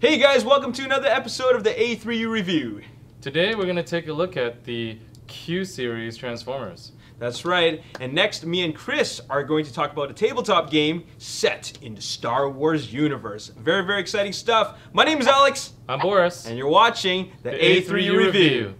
Hey guys, welcome to another episode of the A3U Review. Today we're going to take a look at the Q series Transformers. That's right, and next me and Chris are going to talk about a tabletop game set in the Star Wars universe. Very, very exciting stuff. My name is Alex. I'm Boris. And you're watching the A3U Review.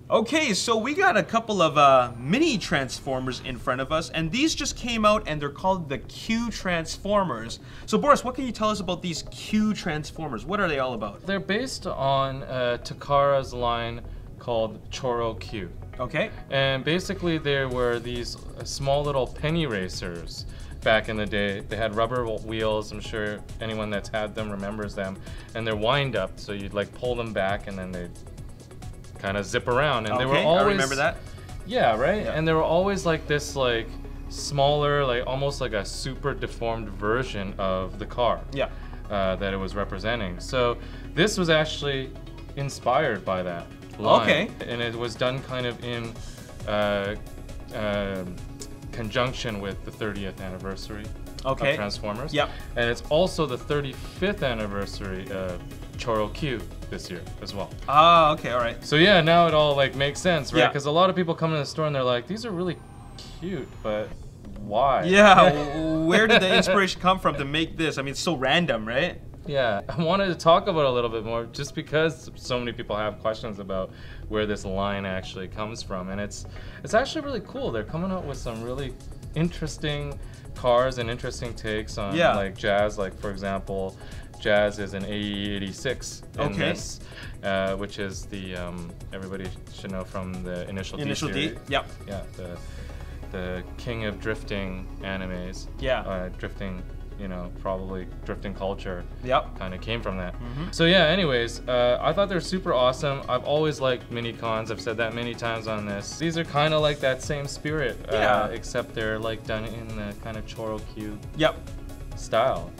Okay, so we got a couple of mini Transformers in front of us, and these just came out and they're called the Q Transformers. So Boris, what can you tell us about these Q Transformers? What are they all about? They're based on Takara's line called Choro Q. Okay. And basically there were these small little penny racers back in the day. They had rubber wheels. I'm sure anyone that's had them remembers them. And they're wind up, so you'd like pull them back and then they'd kind of zip around, and they were always, I remember that. Yeah, right. Yeah. And they were always like this, like smaller, like almost like a super deformed version of the car. Yeah. That it was representing. So this was actually inspired by that line. Okay. And it was done kind of in conjunction with the 30th anniversary of Transformers. Yep. And it's also the 35th anniversary of Choro Q this year as well. Ah, okay, all right. So yeah, now it all like makes sense, right? Yeah. Because a lot of people come in the store and they're like, these are really cute, but why? Yeah, where did the inspiration come from to make this? I mean, it's so random, right? Yeah, I wanted to talk about it a little bit more just because so many people have questions about where this line actually comes from, and it's actually really cool. They're coming out with some really interesting cars and interesting takes on like Jazz. Like for example, Jazz is an AE86 in this, which is the everybody should know from the Initial D series. Yep. Yeah, the king of drifting animes. Yeah. Drifting, you know, probably drifting culture. Yep. Kind of came from that. So yeah, anyways, I thought they're super awesome. I've always liked mini cons. I've said that many times on this. These are kind of like that same spirit, except they're like done in the kind of Choro Q style.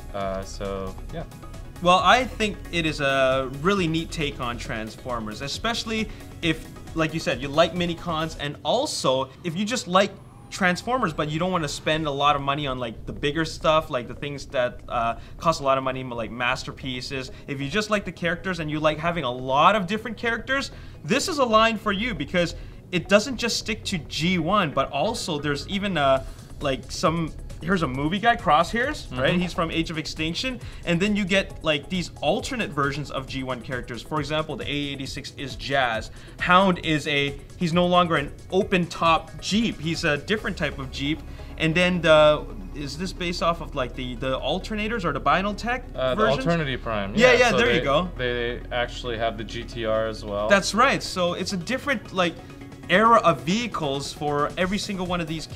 So yeah. Well, I think it is a really neat take on Transformers, especially if, like you said, you like mini cons, and also if you just like Transformers but you don't want to spend a lot of money on like the bigger stuff, like the things that cost a lot of money, like masterpieces. If you just like the characters and you like having a lot of different characters, this is a line for you, because it doesn't just stick to G1, but also there's even like some. Here's a movie guy, Crosshairs, right? He's from Age of Extinction. And then you get like these alternate versions of G1 characters. For example, the A86 is Jazz. Hound is he's no longer an open top Jeep. He's a different type of Jeep. And then is this based off of like the alternators or the Binaltech versions? The Alternity Prime. Yeah, so there you go. They actually have the GTR as well. That's right. So it's a different like era of vehicles for every single one of these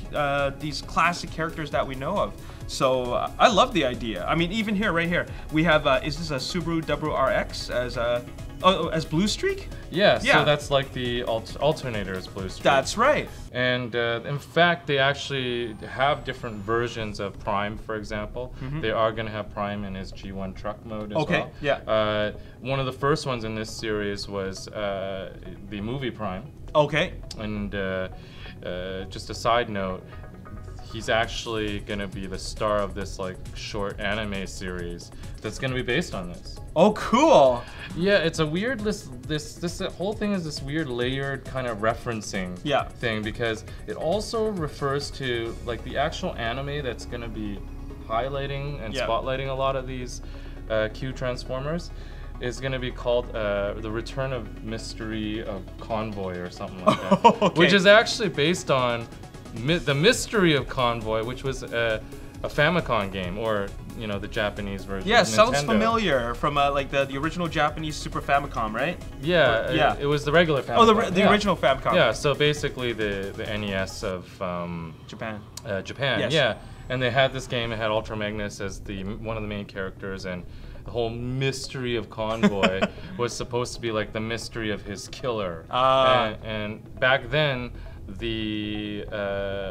classic characters that we know of. So I love the idea. I mean, even here, right here, we have is this a Subaru WRX as Blue Streak? Yeah, so that's like the alternator's Blue Streak. That's right. And in fact, they actually have different versions of Prime, for example. They are going to have Prime in his G1 truck mode as well. Yeah. One of the first ones in this series was the movie Prime. Okay. And just a side note, he's actually gonna be the star of this like short anime series that's gonna be based on this. Oh, cool. Yeah, it's a weird this whole thing is this weird layered kind of referencing thing, because it also refers to like the actual anime that's gonna be highlighting and spotlighting a lot of these Q Transformers. Is going to be called The Return of Mystery of Convoy or something like that. Which is actually based on The Mystery of Convoy, which was a Famicom game, or you know, the Japanese version. Yeah, of sounds Nintendo. Familiar from like the original Japanese Super Famicom, right? Yeah, it was the regular Famicom. Oh, the original Famicom. Yeah, so basically the NES of Japan. Japan, yes. And they had this game. It had Ultra Magnus as one of the main characters, and the whole mystery of Convoy was supposed to be like the mystery of his killer. And back then, the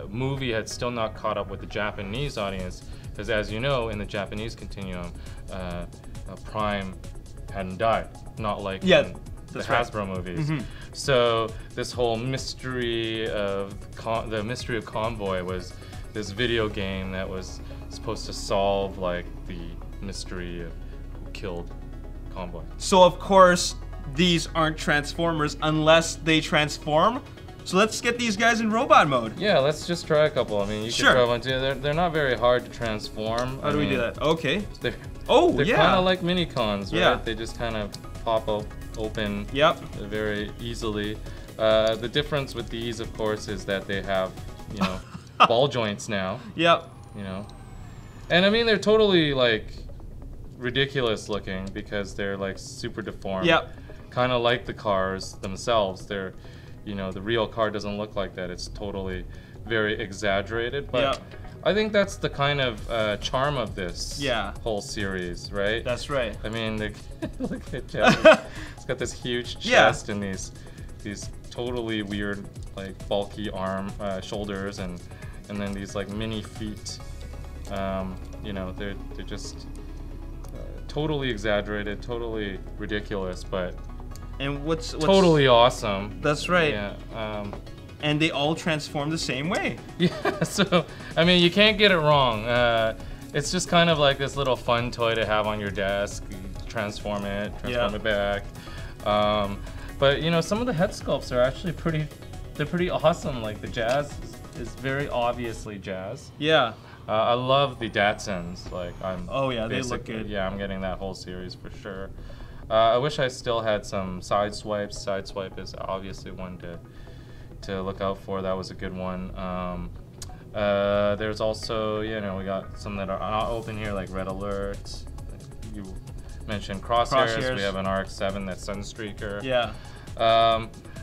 movie had still not caught up with the Japanese audience, because as you know, in the Japanese continuum, Prime hadn't died, not like yeah, in the Hasbro movies. So this whole mystery of the mystery of Convoy was this video game that was supposed to solve like the mystery of who killed Convoy. So of course these aren't Transformers unless they transform. So let's get these guys in robot mode. Yeah, let's just try a couple. I mean, you can try one too. They're not very hard to transform. How do we do that? Okay. They're yeah. kind of like mini cons, right? Yeah. They just kind of pop open. Yep. Very easily. The difference with these, of course, is that they have, you know, ball joints now. Yep. You know, and I mean they're totally like ridiculous looking because they're like super deformed. Yep. Kind of like the cars themselves. They're, you know, the real car doesn't look like that. It's totally very exaggerated. But yep. I think that's the kind of charm of this whole series, right? That's right. I mean, look at Jeff. It's got this huge chest and these totally weird, like bulky shoulders, and then these like mini feet. You know, they're just totally exaggerated, totally ridiculous, but what's totally awesome. That's right. Yeah. And they all transform the same way. Yeah. So I mean, you can't get it wrong. It's just kind of like this little fun toy to have on your desk. You transform it back. But you know, some of the head sculpts are actually pretty awesome. Like the Jazz is very obviously Jazz. Yeah. I love the Datsuns. Like oh yeah, they look good. Yeah, I'm getting that whole series for sure. I wish I still had some Sideswipes. Sideswipe is obviously one to look out for. That was a good one. There's also, you know, we got some that are not open here, like Red Alert. You mentioned Crosshairs. We have an RX-7 that's Sunstreaker. Yeah.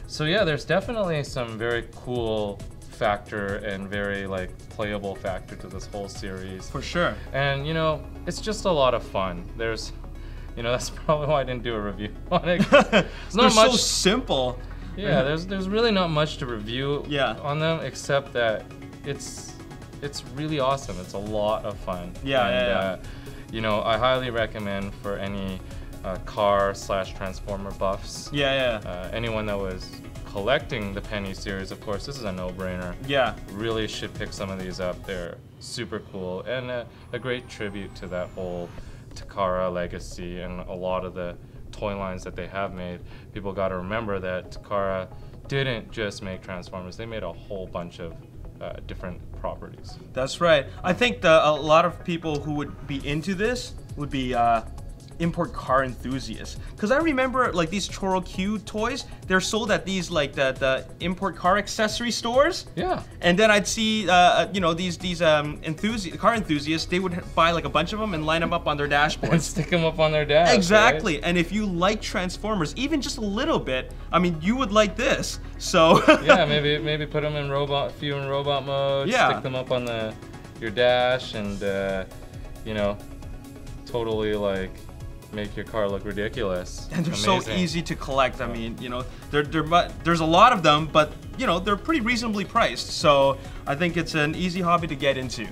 So yeah, there's definitely some very cool factor and very like playable factor to this whole series. For sure. And you know, it's just a lot of fun. There's, you know, that's probably why I didn't do a review on it. It's not much. So simple. Yeah, there's really not much to review on them except that it's really awesome. It's a lot of fun. Yeah, you know, I highly recommend for any car/Transformer buffs. Anyone that was collecting the Penny series, of course, this is a no-brainer. Yeah. Really should pick some of these up. They're super cool and a great tribute to that whole Takara legacy and a lot of the toy lines that they have made. People got to remember that Takara didn't just make Transformers. They made a whole bunch of different properties. That's right. I think a lot of people who would be into this would be import car enthusiasts, because I remember like these Choro Q toys, they're sold at these like the import car accessory stores. Yeah. And then I'd see you know, these car enthusiasts, they would buy like a bunch of them and line them up on their dashboard and stick them up on their dash. Exactly. Right? And if you like Transformers even just a little bit, I mean, you would like this. So yeah, maybe put them in robot mode. Yeah. Stick them up on your dash and you know, totally like make your car look ridiculous. And they're so easy to collect. I mean, you know, there's a lot of them, but you know, they're pretty reasonably priced. So I think it's an easy hobby to get into.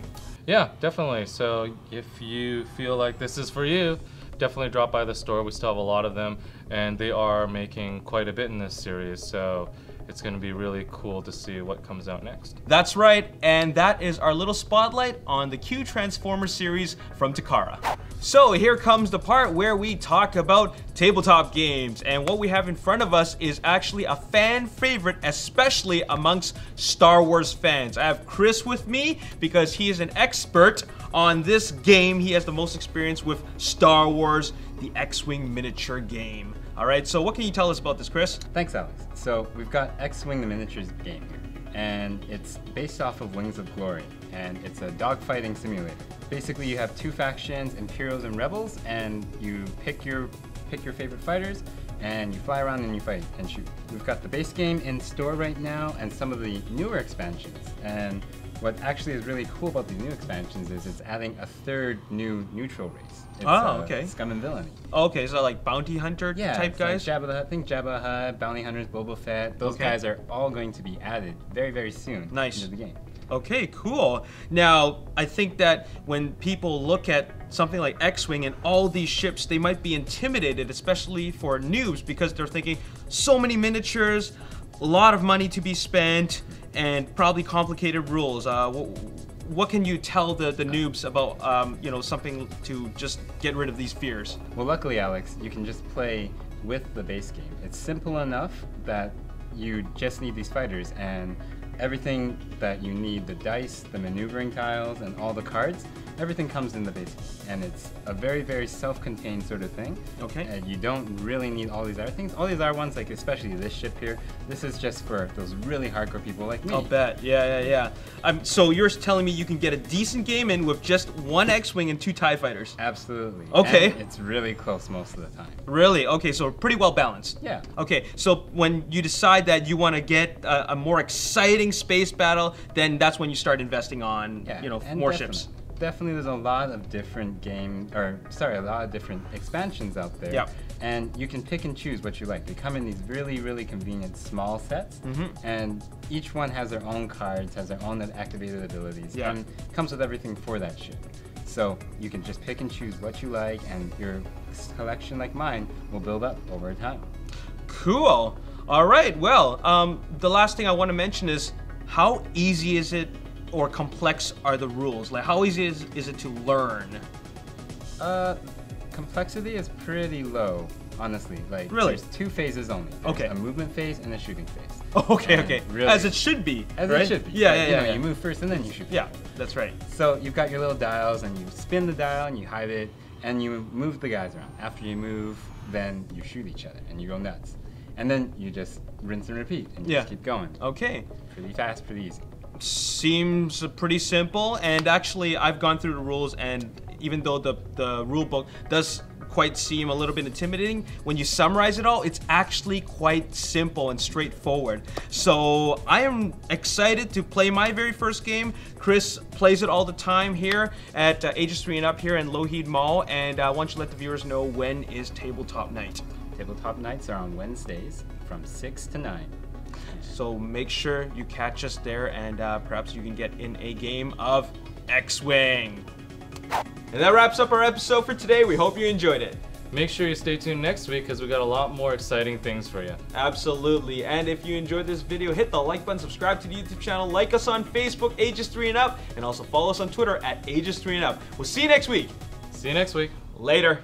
Yeah, definitely. So if you feel like this is for you, definitely drop by the store. We still have a lot of them, and they are making quite a bit in this series. So it's going to be really cool to see what comes out next. That's right, and that is our little spotlight on the Q Transformers series from Takara. So here comes the part where we talk about tabletop games, and what we have in front of us is actually a fan favorite, especially amongst Star Wars fans. I have Chris with me because he is an expert on this game. He has the most experience with Star Wars, the X-Wing miniature game. All right, so what can you tell us about this, Chris? Thanks, Alex. So we've got X-Wing the miniatures game here, and it's based off of Wings of Glory, and it's a dogfighting simulator. Basically, you have two factions, Imperials and Rebels, and you pick your favorite fighters, and you fly around and you fight and shoot. We've got the base game in store right now, and some of the newer expansions. And what actually is really cool about these new expansions is it's adding a third new neutral race. It's, okay. Scum and Villainy. Okay, so like bounty hunter type guys? Like Jabba the Hutt, think Jabba the Hutt, Bounty Hunters, Boba Fett. Those guys are all going to be added very, very soon into the game. Okay, cool. Now, I think that when people look at something like X-Wing and all these ships, they might be intimidated, especially for noobs, because they're thinking so many miniatures, a lot of money to be spent, and probably complicated rules. What can you tell the noobs about, you know, something to just get rid of these fears? Well, luckily, Alex, you can just play with the base game. It's simple enough that you just need these fighters, and everything that you need, the dice, the maneuvering tiles, and all the cards, everything comes in the base game. And it's a very, very self-contained sort of thing. Okay. And you don't really need all these other things. All these other ones, like especially this ship here, this is just for those really hardcore people like me. I'll bet. Yeah. So you're telling me you can get a decent game in with just one X-Wing and 2 TIE fighters? Absolutely. Okay. And it's really close most of the time. Really? Okay, so pretty well balanced. Yeah. Okay, so when you decide that you want to get a more exciting space battle, then that's when you start investing on, you know, more ships. Definitely, there's a lot of different a lot of different expansions out there. Yeah. And you can pick and choose what you like. They come in these really, really convenient small sets, and each one has their own cards, has their own activated abilities, and comes with everything for that ship. So you can just pick and choose what you like, and your collection, like mine, will build up over time. Cool. All right, well, the last thing I want to mention is how easy is it or complex are the rules? Like, how easy is it to learn? Complexity is pretty low, honestly. Like, really? There's 2 phases only. There's a movement phase and a shooting phase. Okay. Really, as it should be, As right? it should be. Yeah. You move first and then you shoot. Yeah, that's right. So you've got your little dials, and you spin the dial and you hide it, and you move the guys around. After you move, then you shoot each other and you go nuts. And then you just rinse and repeat and you just keep going. Okay. Pretty fast, pretty easy. Seems pretty simple, and actually I've gone through the rules, and even though the rule book does quite seem a little bit intimidating, when you summarize it all, it's actually quite simple and straightforward. So I am excited to play my very first game. Chris plays it all the time here at Ages 3 and Up here in Lougheed Mall, and why don't you let the viewers know when is tabletop night? Tabletop nights are on Wednesdays from 6 to 9. So make sure you catch us there, and perhaps you can get in a game of X-Wing. And that wraps up our episode for today. We hope you enjoyed it. Make sure you stay tuned next week because we got a lot more exciting things for you. Absolutely. And if you enjoyed this video, hit the like button, subscribe to the YouTube channel, like us on Facebook, Ages 3 and Up, and also follow us on Twitter at Ages 3 and Up. We'll see you next week. See you next week. Later.